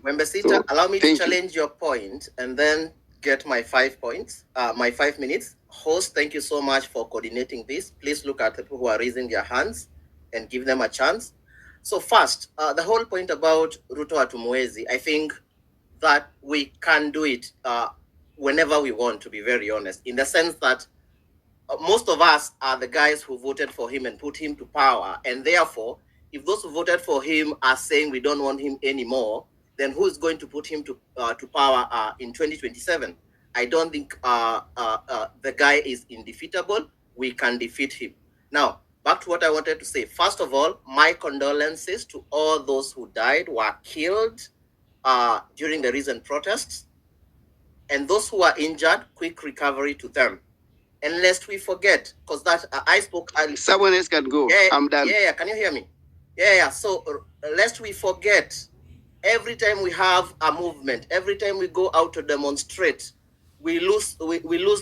Wembesita, so, allow me to challenge your point and then get my 5 points, my 5 minutes. Host, thank you so much for coordinating this. Please look at the people who are raising their hands and give them a chance. So first, the whole point about Ruto Atumwezi, I think that we can do it whenever we want, to be very honest, in the sense that most of us are the guys who voted for him and put him to power. And therefore, if those who voted for him are saying we don't want him anymore, then who is going to put him to power in 2027? I don't think the guy is indefeatable. We can defeat him. Now, back to what I wanted to say. First of all, my condolences to all those who died, were killed during the recent protests. And those who are injured, quick recovery to them. And lest we forget, because that I spoke earlier. Someone else can go. Yeah, I'm done. Yeah, can you hear me? Yeah. So lest we forget, every time we have a movement, every time we go out to demonstrate, we lose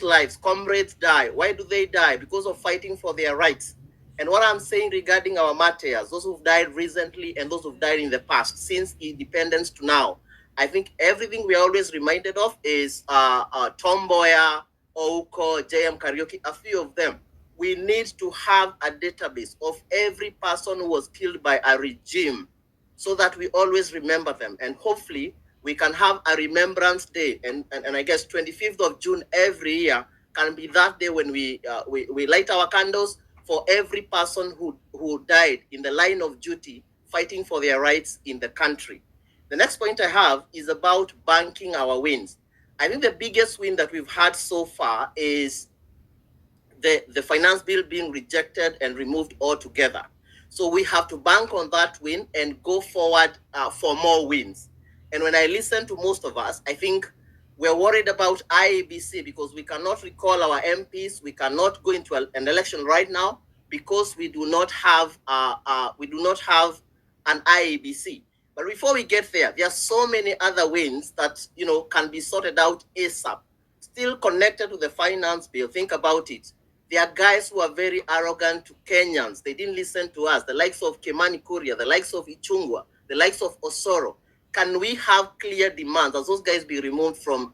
lives. Comrades die. Why do they die? Because of fighting for their rights. And what I'm saying regarding our martyrs, those who've died recently and those who've died in the past, since independence to now, I think everything we're always reminded of is Tom Mboya, Ouko, JM Karaoke, a few of them. We need to have a database of every person who was killed by a regime so that we always remember them. And hopefully we can have a remembrance day. And I guess 25th of June every year can be that day when we light our candles for every person who died in the line of duty fighting for their rights in the country. The next point I have is about banking our wins. I think the biggest win that we've had so far is the finance bill being rejected and removed altogether. So we have to bank on that win and go forward for more wins. And when I listen to most of us, I think we're worried about IEBC because we cannot recall our MPs. We cannot go into an election right now because we do not have an IEBC. But before we get there, there are so many other wins that can be sorted out ASAP. Still connected to the finance bill. Think about it. There are guys who are very arrogant to Kenyans. They didn't listen to us. The likes of Kimani Kuria, the likes of Ichungwa, the likes of Osoro. Can we have clear demands as those guys be removed from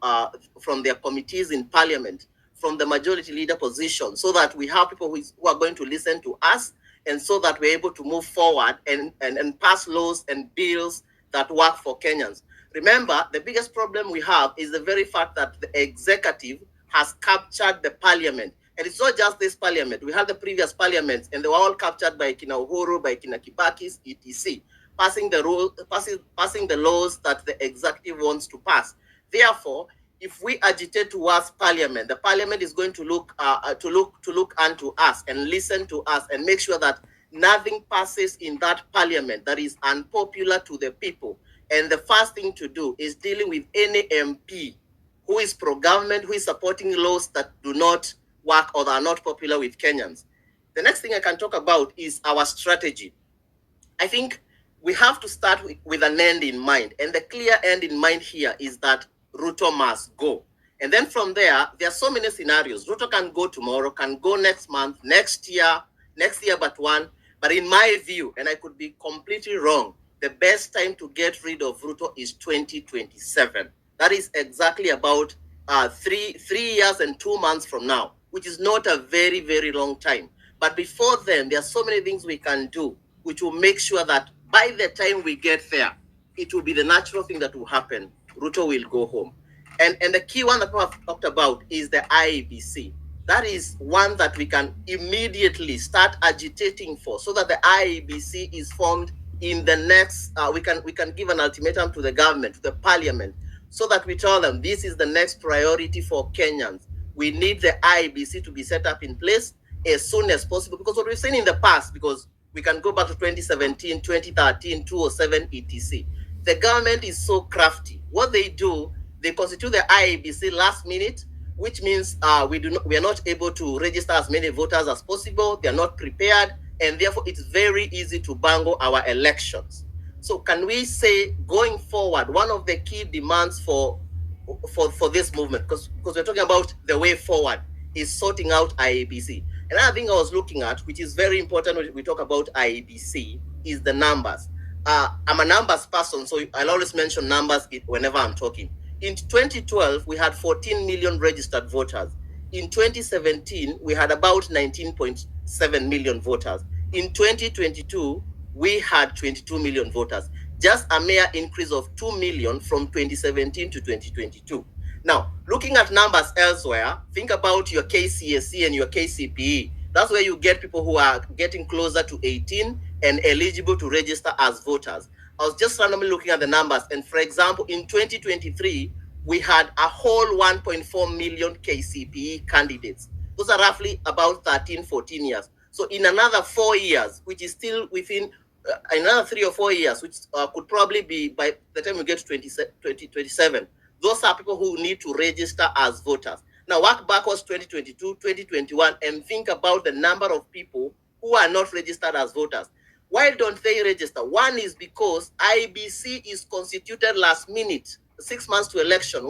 their committees in parliament, from the majority leader position, so that we have people who are going to listen to us, and so that we're able to move forward and pass laws and bills that work for Kenyans. Remember, the biggest problem we have is the very fact that the executive has captured the parliament. And it's not just this parliament. We had the previous parliaments, and they were all captured by Kina Uhuru, by Kina Kibaki's, etc., passing the laws that the executive wants to pass. Therefore, if we agitate towards parliament, the parliament is going to look unto us and listen to us and make sure that nothing passes in that parliament that is unpopular to the people. And the first thing to do is dealing with any MP who is pro-government, who is supporting laws that do not work or that are not popular with Kenyans. The next thing I can talk about is our strategy. I think we have to start with an end in mind. And the clear end in mind here is that Ruto must go. And then from there are so many scenarios. Ruto can go tomorrow, can go next month, next year but one. But in my view, and I could be completely wrong, the best time to get rid of Ruto is 2027. That is exactly about 3 years and 2 months from now, which is not a very, very long time. But before then, there are so many things we can do, which will make sure that by the time we get there, it will be the natural thing that will happen. Ruto will go home. And the key one that we have talked about is the IEBC. That is one that we can immediately start agitating for, so that the IEBC is formed in the next, we can give an ultimatum to the government, to the parliament, so that we tell them this is the next priority for Kenyans. We need the IEBC to be set up in place as soon as possible, because what we've seen in the past, because we can go back to 2017, 2013, 2007, etc. The government is so crafty. What they do, they constitute the IEBC last minute, which means we are not able to register as many voters as possible. They are not prepared, and therefore it's very easy to bungle our elections. So can we say, going forward, one of the key demands for this movement, because we're talking about the way forward, is sorting out IEBC. Another thing I was looking at, which is very important when we talk about IEBC, is the numbers. I'm a numbers person, so I'll always mention numbers whenever I'm talking. In 2012, we had 14 million registered voters. In 2017, we had about 19.7 million voters. In 2022, we had 22 million voters. Just a mere increase of 2 million from 2017 to 2022. Now, looking at numbers elsewhere, think about your KCSE and your KCPE. That's where you get people who are getting closer to 18 and eligible to register as voters. I was just randomly looking at the numbers, and for example, in 2023, we had a whole 1.4 million KCPE candidates. Those are roughly about 13, 14 years. So in another 4 years, which is still within another 3 or 4 years, which could probably be by the time we get to 2027, those are people who need to register as voters. Now, work backwards 2022, 2021, and think about the number of people who are not registered as voters. Why don't they register? One is because IEBC is constituted last minute, 6 months to election,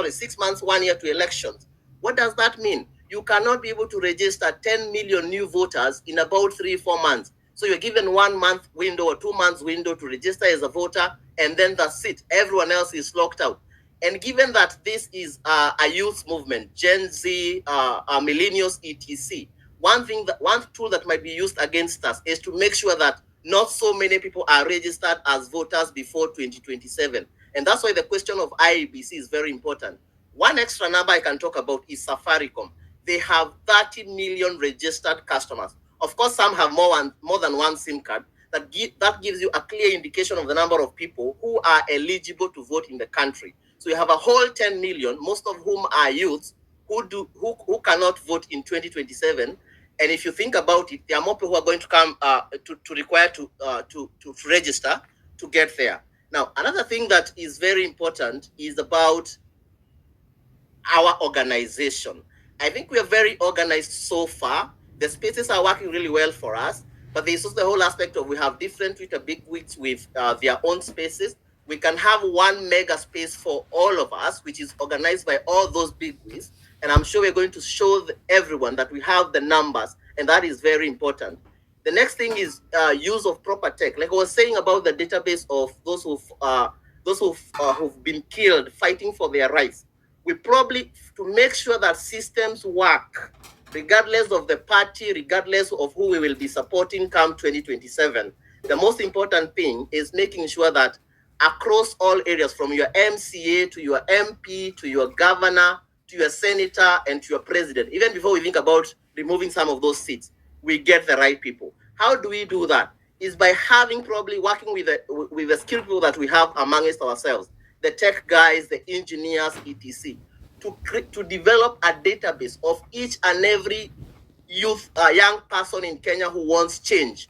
6 months, 1 year to elections. What does that mean? You cannot be able to register 10 million new voters in about 3-4 months. So you're given 1 month window or 2 months window to register as a voter, and then that's it. Everyone else is locked out. And given that this is a youth movement, Gen Z, millennials, etc., one tool that might be used against us is to make sure that not so many people are registered as voters before 2027. And that's why the question of IEBC is very important. One extra number I can talk about is Safaricom. They have 30 million registered customers. Of course, some have more than one SIM card. That gives you a clear indication of the number of people who are eligible to vote in the country. So you have a whole 10 million, most of whom are youths who cannot vote in 2027. And if you think about it, there are more people who are going to come to require to register to get there. Now, another thing that is very important is about our organization. I think we are very organized so far. The spaces are working really well for us, but there's also the whole aspect of we have different Twitter bigwigs with their own spaces. We can have one mega space for all of us, which is organized by all those bigwigs. And I'm sure we're going to show everyone that we have the numbers, and that is very important. The next thing is use of proper tech. Like I was saying about the database of those who've been killed fighting for their rights. We probably, to make sure that systems work, regardless of the party, regardless of who we will be supporting come 2027, the most important thing is making sure that across all areas, from your MCA to your MP to your governor to your senator and to your president, even before we think about removing some of those seats, we get the right people. How do we do that? Is by working with the skilled people that we have amongst ourselves, the tech guys, the engineers, etc., to develop a database of each and every young person in Kenya who wants change.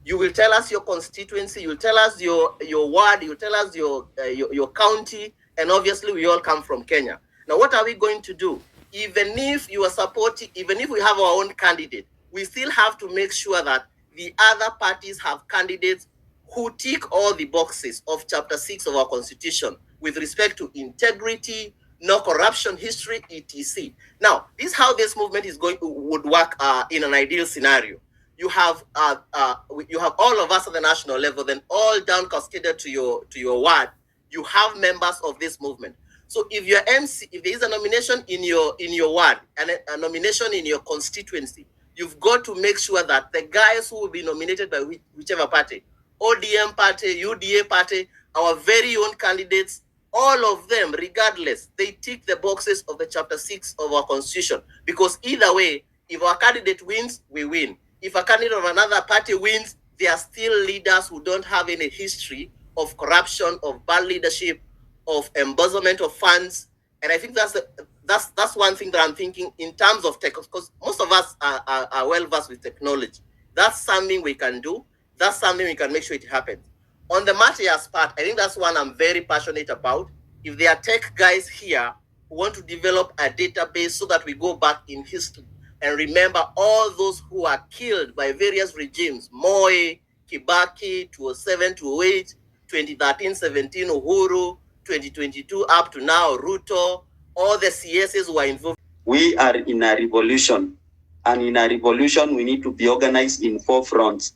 You will tell us your constituency, you will tell us your ward, you will tell us your county, and obviously we all come from Kenya. Now, what are we going to do? Even if we have our own candidate, we still have to make sure that the other parties have candidates who tick all the boxes of Chapter 6 of our Constitution with respect to integrity, no corruption history, etc. Now, this is how this movement would work in an ideal scenario. You have all of us at the national level, then all down cascaded to your ward. You have members of this movement. So if your MC, if there is a nomination in your ward and a nomination in your constituency, you've got to make sure that the guys who will be nominated by whichever party, ODM party, UDA party, our very own candidates, all of them, regardless, they tick the boxes of the Chapter 6 of our Constitution. Because either way, if our candidate wins, we win. If a candidate of another party wins, they are still leaders who don't have any history of corruption, of bad leadership, of embezzlement of funds. And I think that's one thing that I'm thinking in terms of tech, because most of us are well versed with technology. That's something we can do. That's something we can make sure it happens. On the Matthias part, I think that's one I'm very passionate about. If there are tech guys here who want to develop a database so that we go back in history and remember all those who are killed by various regimes, Moi, Kibaki, 2007, 2008, 2013, 17, Uhuru, 2022, up to now, Ruto, all the CSs who are involved. We are in a revolution, and in a revolution, we need to be organized in 4 fronts.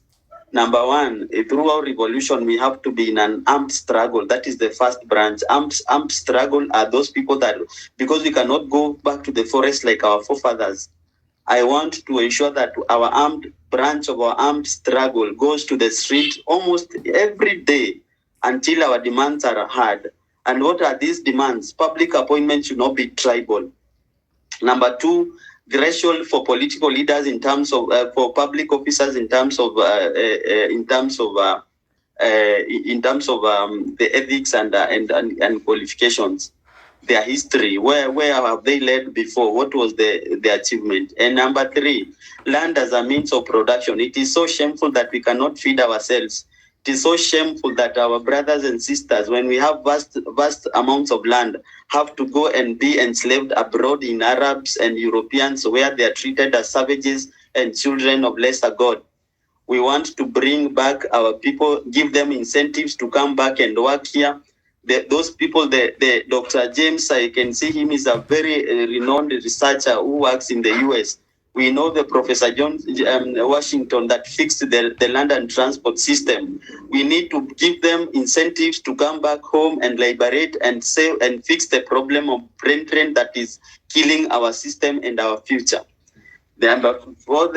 Number one, through our revolution, we have to be in an armed struggle. That is the first branch. Armed struggle are those people that, because we cannot go back to the forest like our forefathers, I want to ensure that our armed branch of our armed struggle goes to the street almost every day until our demands are heard. And what are these demands? Public appointments should not be tribal. Number two, threshold for political leaders in terms of for public officers in terms of the ethics and qualifications, their history, where have they led before, what was the achievement. And number three, land as a means of production. It is so shameful that we cannot feed ourselves. It is so shameful that our brothers and sisters, when we have vast amounts of land, have to go and be enslaved abroad in Arabs and Europeans, where they are treated as savages and children of lesser God. We want to bring back our people, give them incentives to come back and work here. Those people, the Dr. James, I can see him, is a very renowned researcher who works in the US. We know the Professor John Washington that fixed the land and transport system. We need to give them incentives to come back home and liberate and save and fix the problem of brain drain that is killing our system and our future. Number four,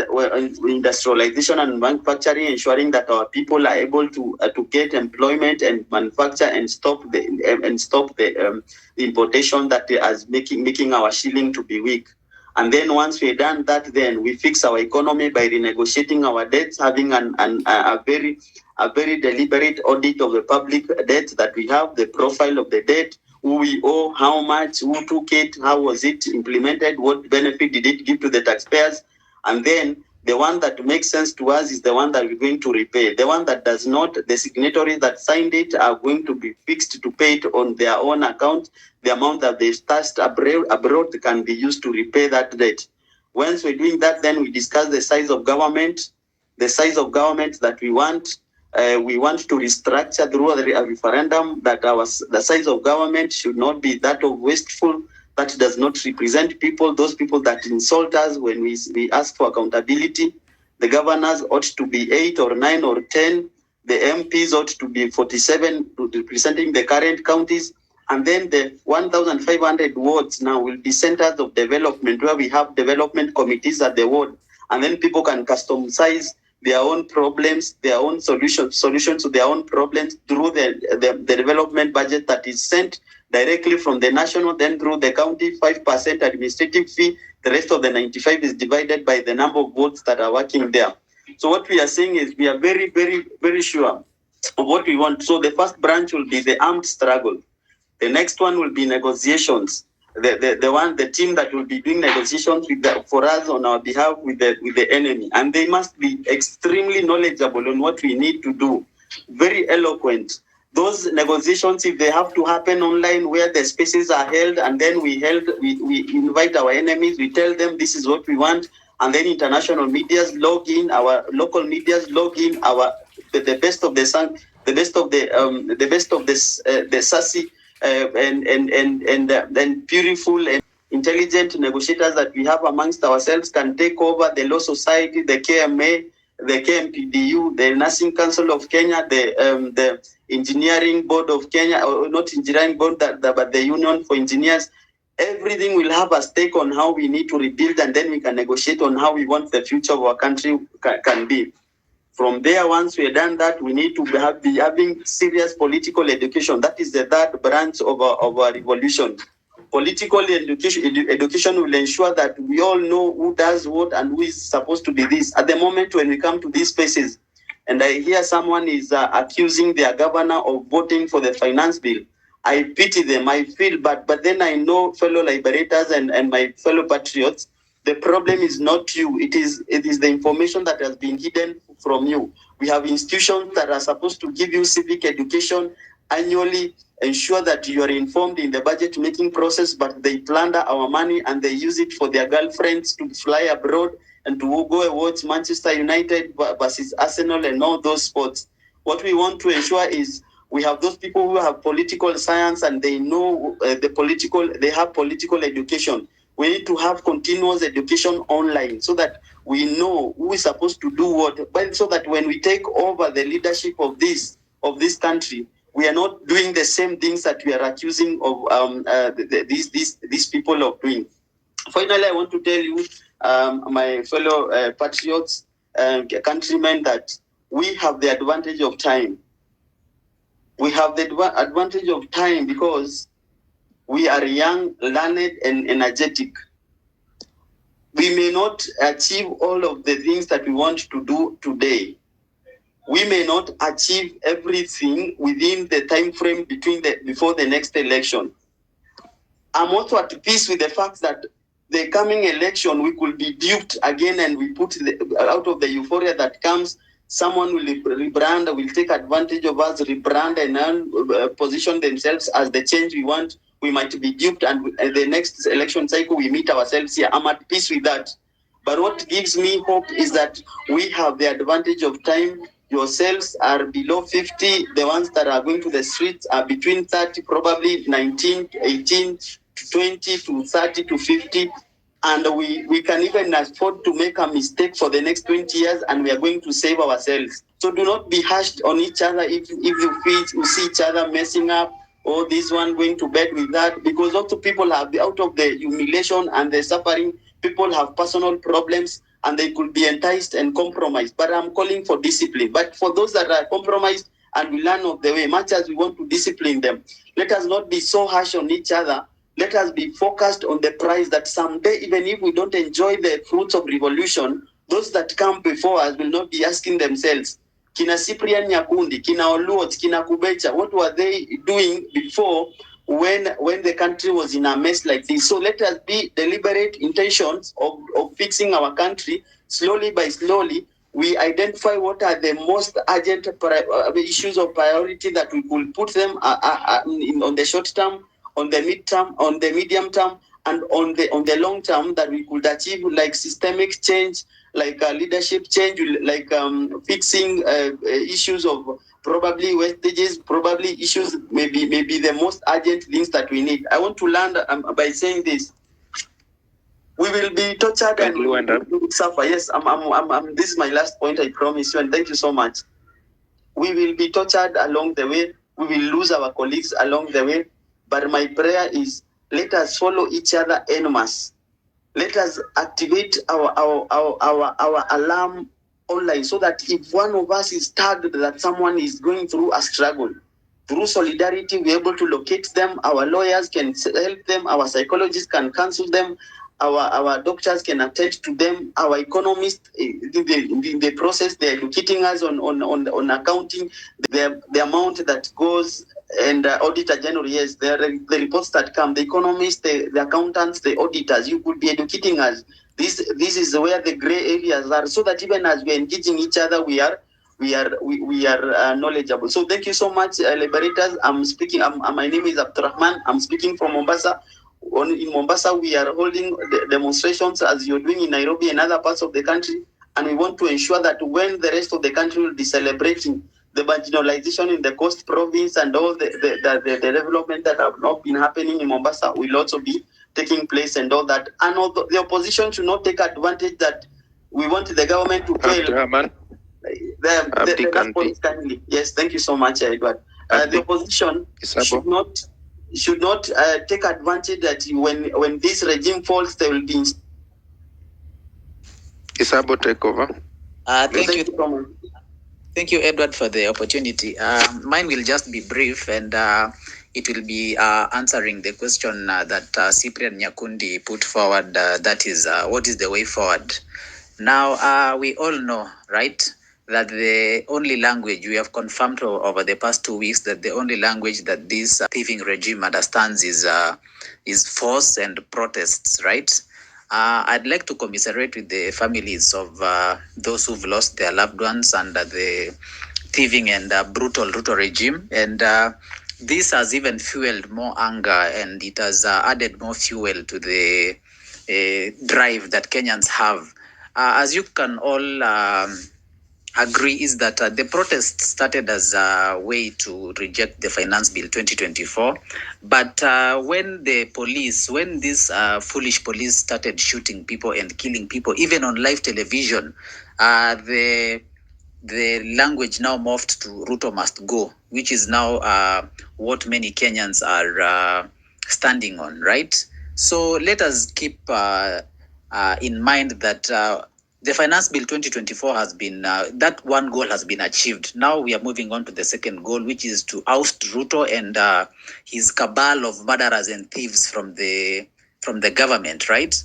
industrialization and manufacturing, ensuring that our people are able to get employment and manufacture and stop the importation that is making our shilling to be weak. And then once we've done that, then we fix our economy by renegotiating our debts, having a very deliberate audit of the public debt that we have, the profile of the debt, who we owe, how much, who took it, how was it implemented, what benefit did it give to the taxpayers. And then the one that makes sense to us is the one that we're going to repay. The one that does not, the signatories that signed it are going to be fixed to pay it on their own account. The amount that they stashed abroad can be used to repay that debt. Once we're doing that, then we discuss the size of government that we want. We want to restructure through a referendum that the size of government should not be that of wasteful, that does not represent people, those people that insult us when we ask for accountability. The governors ought to be 8 or 9 or 10. The MPs ought to be 47, representing the current counties. And then the 1,500 wards now will be centers of development, where we have development committees at the ward. And then people can customize their own problems, their own solutions to their own problems through the development budget that is sent directly from the national, then through the county, 5% administrative fee. The rest of the 95 is divided by the number of votes that are working there. So what we are saying is we are very, very, very sure of what we want. So the first branch will be the armed struggle. The next one will be negotiations. The team that will be doing negotiations for us on our behalf with the enemy, and they must be extremely knowledgeable on what we need to do, very eloquent. Those negotiations, if they have to happen online, where the spaces are held, and then we invite our enemies, we tell them this is what we want, and then international medias log in, our local medias log in, the best of the sun, the best of the sassy. And beautiful and intelligent negotiators that we have amongst ourselves can take over the Law Society, the KMA, the KMPDU, the Nursing Council of Kenya, the Engineering Board of Kenya, or not Engineering Board, but the Union for Engineers. Everything will have a stake on how we need to rebuild, and then we can negotiate on how we want the future of our country can be. From there, once we're done that, we need to be having serious political education. That is the third branch of our revolution. Political education will ensure that we all know who does what and who is supposed to be this. At the moment when we come to these spaces, and I hear someone is accusing their governor of voting for the finance bill, I pity them, I feel bad. But then I know fellow liberators and my fellow patriots, the problem is not you. It is the information that has been hidden from you. We have institutions that are supposed to give you civic education annually, ensure that you are informed in the budget making process, but they plunder our money and they use it for their girlfriends to fly abroad and to go and watch Manchester United versus Arsenal and all those sports. What we want to ensure is we have those people who have political science and they know they have political education. We need to have continuous education online so that we know who is supposed to do what, but so that when we take over the leadership of this country, we are not doing the same things that we are accusing of these people of doing. Finally, I want to tell you, my fellow patriots, countrymen, that we have the advantage of time. We have the advantage of time because we are young, learned, and energetic. We may not achieve all of the things that we want to do today. We may not achieve everything within the time frame before the next election. I'm also at peace with the fact that the coming election, we could be duped again, and we put out of the euphoria that comes, someone will rebrand, will take advantage of us, rebrand, and position themselves as the change we want. We might be duped, and the next election cycle, we meet ourselves here. I'm at peace with that. But what gives me hope is that we have the advantage of time. Yourselves are below 50. The ones that are going to the streets are between 30, probably 19, 18, 20 to 30 to 50. And we can even afford to make a mistake for the next 20 years, and we are going to save ourselves. So do not be hashed on each other if you see each other messing up, or this one going to bed with that, because also people have, out of the humiliation and the suffering, people have personal problems and they could be enticed and compromised. But I'm calling for discipline. But for those that are compromised and we learn of the way, much as we want to discipline them, let us not be so harsh on each other. Let us be focused on the prize that someday, even if we don't enjoy the fruits of revolution, those that come before us will not be asking themselves, Kina Cyprian Nyakundi, Kina Oluot, Kina Kubecha, what were they doing before when the country was in a mess like this? So let us be deliberate intentions of fixing our country slowly by slowly. We identify what are the most urgent issues of priority that we could put them on the short term, on the mid-term, on the medium term, and on the long term, that we could achieve, like systemic change, like leadership change, like fixing issues of probably wastages, probably issues, maybe the most urgent things that we need. I want to land by saying this. We will be tortured and we will suffer. Yes, this is my last point, I promise you, and thank you so much. We will be tortured along the way. We will lose our colleagues along the way. But my prayer is, let us follow each other en masse. Let us activate our alarm online, so that if one of us is tagged that someone is going through a struggle, through solidarity, we're able to locate them. Our lawyers can help them. Our psychologists can counsel them. Our doctors can attend to them. Our economists, in the process, they're educating us on accounting, the amount that goes, and Auditor General, yes, the reports that come, the economists, the accountants, the auditors, you could be educating us. This is where the gray areas are, so that even as we're engaging each other, we are knowledgeable. So thank you so much, liberators. I'm speaking. My name is Abdurrahman. I'm speaking from Mombasa. In Mombasa, we are holding demonstrations as you're doing in Nairobi and other parts of the country, and we want to ensure that when the rest of the country will be celebrating the marginalization in the Coast Province and all the development that have not been happening in Mombasa will also be taking place and all that. And although the opposition should not take advantage that we want the government to fail. Yes, thank you so much, Edward. The opposition should not take advantage that when this regime falls, they will be. Isabo, take over. Thank you. Thank you, Edward, for the opportunity. Mine will just be brief, and it will be answering the question that Cyprian Nyakundi put forward. That is, what is the way forward? Now, we all know, right, that the only language we have confirmed over the past 2 weeks, that the only language that this thieving regime understands is force and protests, right? I'd like to commiserate with the families of those who've lost their loved ones under the thieving and brutal Ruto regime. And this has even fueled more anger, and it has added more fuel to the drive that Kenyans have. As you can all agree is that the protest started as a way to reject the Finance Bill 2024. But when these foolish police started shooting people and killing people, even on live television, the language now morphed to Ruto must go, which is now what many Kenyans are standing on, right? So let us keep in mind that the Finance Bill 2024 has been, that one goal has been achieved. Now we are moving on to the second goal, which is to oust Ruto and his cabal of murderers and thieves from the government, right?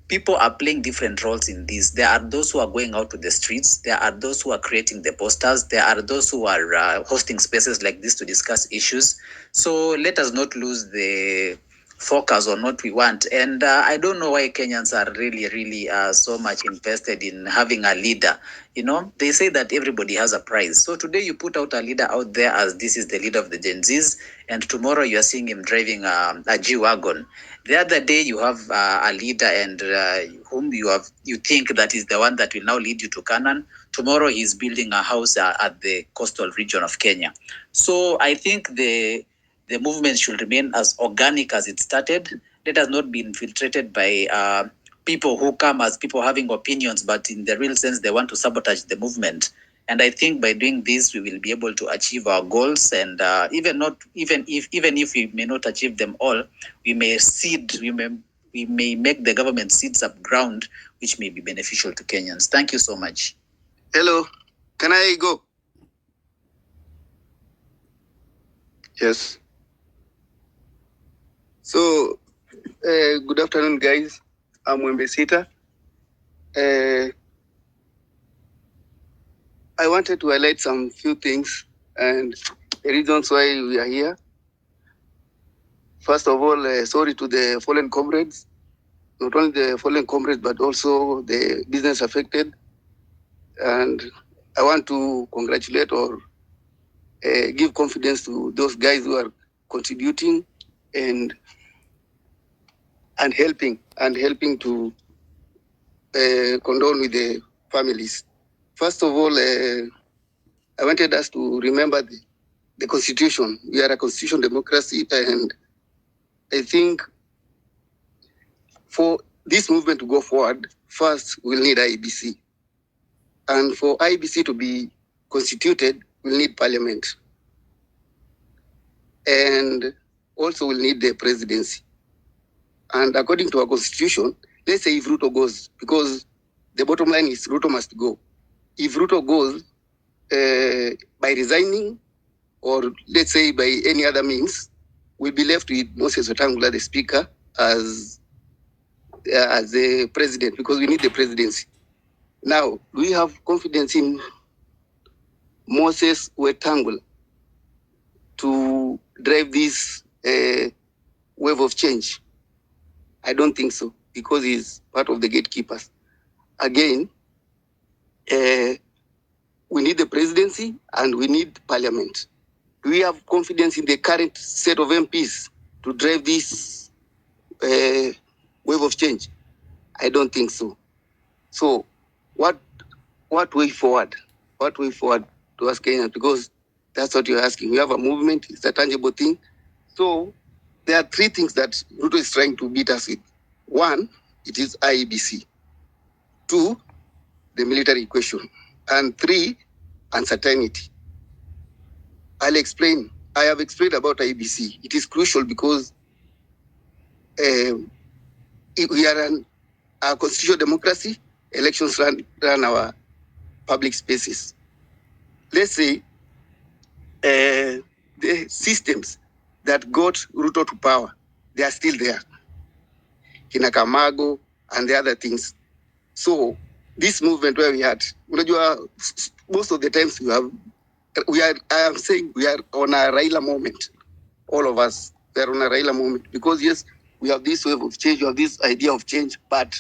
People are playing different roles in this. There are those who are going out to the streets. There are those who are creating the posters. There are those who are hosting spaces like this to discuss issues. So let us not lose the focus on what we want. And I don't know why Kenyans are really so much invested in having a leader. You know, they say that everybody has a prize. So today you put out a leader out there as this is the leader of the Gen Zs, and tomorrow you are seeing him driving a G-Wagon. The other day you have a leader and whom you think that is the one that will now lead you to Canaan. Tomorrow he's building a house at the coastal region of Kenya. So I think the movement should remain as organic as it started. Let us not be infiltrated by people who come as people having opinions, but in the real sense, they want to sabotage the movement. And I think by doing this, we will be able to achieve our goals. And even if we may not achieve them all, we may make the government seeds up ground, which may be beneficial to Kenyans. Thank you so much. Hello, can I go? Yes. So, good afternoon, guys. I'm Wembesita. I wanted to highlight some few things and the reasons why we are here. First of all, sorry to the fallen comrades, not only the fallen comrades, but also the business affected. And I want to congratulate or give confidence to those guys who are contributing and helping to condole with the families. First of all, I wanted us to remember the Constitution. We are a constitutional democracy, and I think for this movement to go forward, first we'll need IEBC. And for IEBC to be constituted, we'll need parliament. And also we'll need the presidency. And according to our constitution, let's say if Ruto goes, because the bottom line is Ruto must go. If Ruto goes by resigning, or let's say by any other means, we'll be left with Moses Wetangula, the speaker, as the president, because we need the presidency. Now, do we have confidence in Moses Wetangula to drive this wave of change? I don't think so, because he's part of the gatekeepers. Again, we need the presidency and we need parliament. Do we have confidence in the current set of MPs to drive this wave of change? I don't think so. So, what way forward? What way forward to us Kenyans? Because that's what you're asking. We have a movement, it's a tangible thing. So, there are three things that Ruto is trying to beat us with. One, it is IEBC. Two, the military question. And three, uncertainty. I'll explain. I have explained about IEBC. It is crucial because we are a constitutional democracy. Elections run our public spaces. Let's say the systems that got Ruto to power, they are still there. Kinakamago and the other things. So this movement where we had, most of the times I am saying we are on a Raila moment. All of us, we are on a Raila moment. Because yes, we have this wave of change, we have this idea of change, but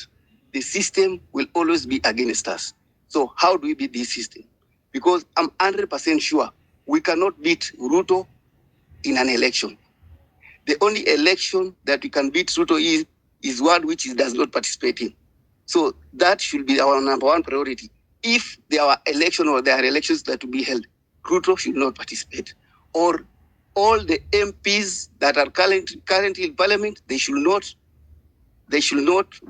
the system will always be against us. So how do we beat this system? Because I'm 100% sure we cannot beat Ruto in an election. The only election that we can beat Ruto is one which he does not participate in. So that should be our number one priority. if there are election or there are elections that will be held, Ruto should not participate. Or all the MPs that are currently in parliament, they should not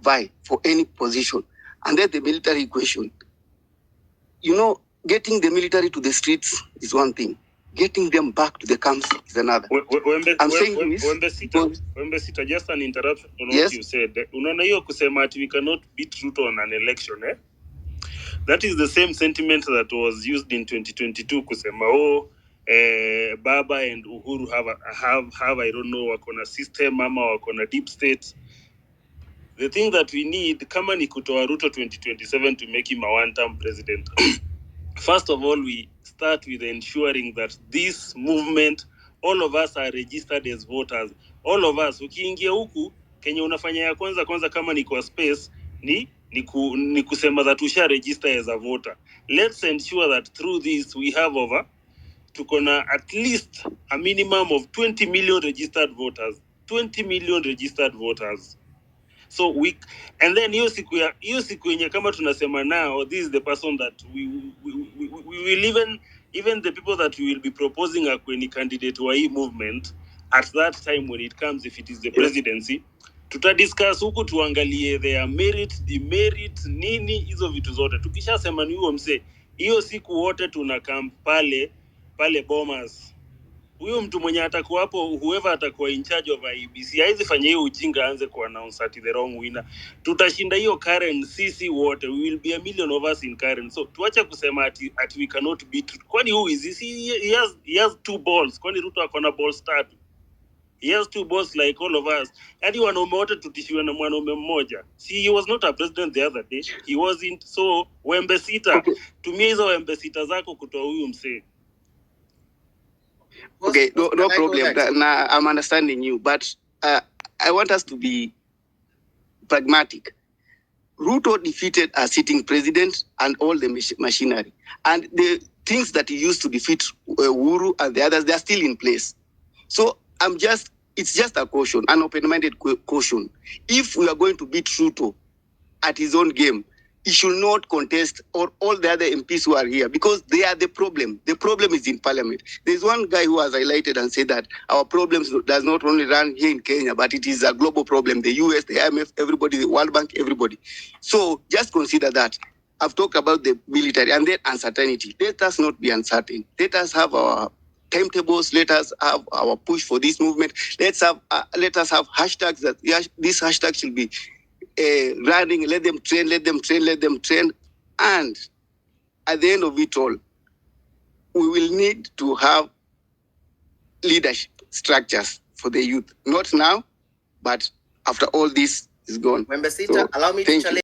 vie for any position. And then the military question. Getting the military to the streets is one thing. Getting them back to the camps is another. I'm saying this. Wembesita, just an interruption on what you said. Unaona hiyo kusema ati we cannot beat Ruto on an election, eh? That is the same sentiment that was used in 2022 kusema Baba and Uhuru have I don't know, wakona system ama wakona deep state. The thing that we need, kama ni kutoa Ruto 2027 to make him a one-term president, first of all, we start with ensuring that this movement, all of us are registered as voters. All of us, ukiingia huku, Kenya unafanya ya kwanza kama ni kwa space, ni kusema that usha register as a voter. Let's ensure that through this we have tukona at least a minimum of 20 million registered voters. 20 million registered voters. So and then hiyo siku yenye kama tunasema now, this is the person that we will even the people that we will be proposing a kwenye candidate wa hii movement at that time when it comes, if it is the presidency, tutadiscuss huku tuangalie their merit, demerit, nini hizo vitu zote. Tukishasema ni huo mse, hiyo siku wote tunakam pale Bomas. Huyo mtu mwenye atakuwa hapo, whoever atakuwa in charge of IEBC, haizi fanya hiyo ujinga anze ku announce at the wrong winner. Tutashinda hiyo Karen sisi wote. We will be a million of us in Karen. So tuache kusema ati we cannot beat. Kwani who is this? He has 2 balls. Kwani Ruto akona balls 3? He has 2 balls like all of us. Hadi wanaume wote tutishiwe na mwanaume mmoja. See, he was not a president the other day. He wasn't. So Wembesita, tumia hizo Wembesita zako kutoa huyu msee. Okay, no problem. Now, I'm understanding you, but I want us to be pragmatic. Ruto defeated a sitting president and all the machinery. And the things that he used to defeat Uhuru and the others, they are still in place. So it's just a caution, an open-minded caution. If we are going to beat Ruto at his own game, he should not contest or all the other MPs who are here, because they are the problem. The problem is in parliament. There's one guy who has highlighted and said that our problems does not only run here in Kenya, but it is a global problem. The US, the IMF, everybody, the World Bank, everybody. So just consider that. I've talked about the military and then uncertainty. Let us not be uncertain. Let us have our timetables. Let us have our push for this movement. Let us have hashtags that this hashtag should be running. Let them train. And at the end of it all, we will need to have leadership structures for the youth. Not now, but after all this is gone. Wembesita, allow me to challenge